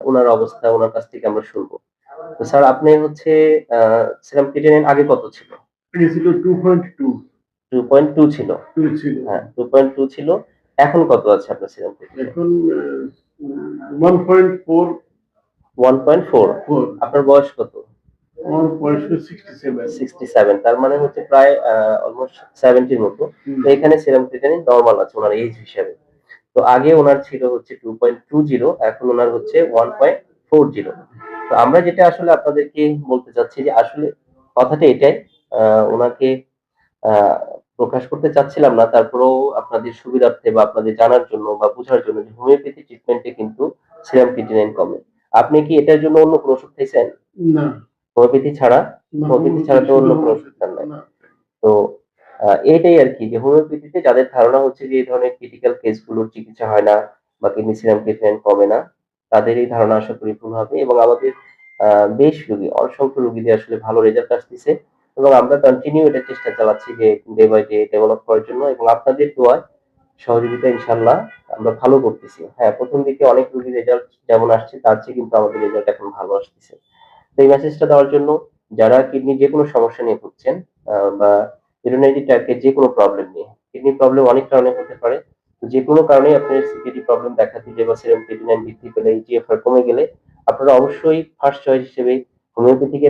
উনার অবস্থা উনার কাছ থেকে আমরা শুনবো। তো স্যার আপনি হচ্ছে সেরাম ক্রিয়েটিনিন আগে কত ছিল? এটা ছিল 2.2 2.2 ছিল। 2 ছিল। হ্যাঁ, 2.2 ছিল। এখন কত আছে আপনার সেরাম ক্রিয়েটিনিন? এখন 1.4 1.4 আপনার বয়স কত? আমার বয়স 67। 67 তার মানে হচ্ছে প্রায় অলমোস্ট 70 এর মতো। তো এখানে সেরাম ক্রিয়েটিনিন নরমাল আছে উনার এজ হিসাবে। তো আগে উনার ছিল হচ্ছে 2.20 এখন উনার হচ্ছে 1.40। তো আমরা যেটা আসলে আপনাদেরকে বলতে চাচ্ছি যে আসলে কথাটা এটাই উনাকে আ প্রকাশ করতে চাচ্ছিলাম না। তারপরেও আপনাদের সুবিধার্থে বা আপনাদের জানার জন্য বা বোঝার জন্য যে হোমিওপ্যাথি ট্রিটমেন্টে কিন্তু সেরাম ক্রিয়েটিনিন কমে। আপনি কি এটার জন্য অন্য কোনো ওষুধ খাইছেন? না, হোমিওপ্যাথি ছাড়া? হোমিওপ্যাথি ছাড়া তো অন্য কোনো ওষুধ খান নাই। তো এটাই আরকি যে হোমিওপ্যাথিতে যাদের ধারণা হচ্ছে যে এই ধরনের ক্রিটিক্যাল কেস গুলোর চিকিৎসা হয় না বা কিডনি সিরাম ক্রিয়েটিনিন কমে না, তাদের এই ধারণা আশা করি ভুল হবে এবং আমাদের আ বেশ রোগী, অসংখ্য রোগীদের আসলে ভালো রেজাল্ট আসতেছে এবং আমরা কন্টিনিউ এটা চেষ্টা চালাচ্ছি যে ডে বাই ডে ডেভেলপ করার জন্য এবং আপনাদের দোয়ায় সহযোগিতায় ইনশাআল্লাহ আমরা ভালো করতেছি। হ্যাঁ, ১ম দিকে অনেক রোগীর রেজাল্ট যেমন আসছে তার চেয়ে কিন্তু আমাদের রেজাল্ট এখন ভালো আসতেছে। তো এই মেসেজটা দেওয়ার জন্য যারা কিডনির যেকোনো সমস্যা নিয়ে ভুগছেন বা ইউরিনারি ট্র্যাক্টের যেকোনো প্রবলেম নিয়ে, কিডনি প্রবলেম অনেক কারণে হতে পারে। তো যেকোনো কারণেই আপনার কিডনি প্রবলেম দেখা দিলে বা সেরাম ক্রিয়েটিনিন বৃদ্ধি পেলে, ইজিএফআর কমে গেলে আপনারা অবশ্যই ফার্স্ট চয়েস হিসেবে হোমিওপ্যাথিকে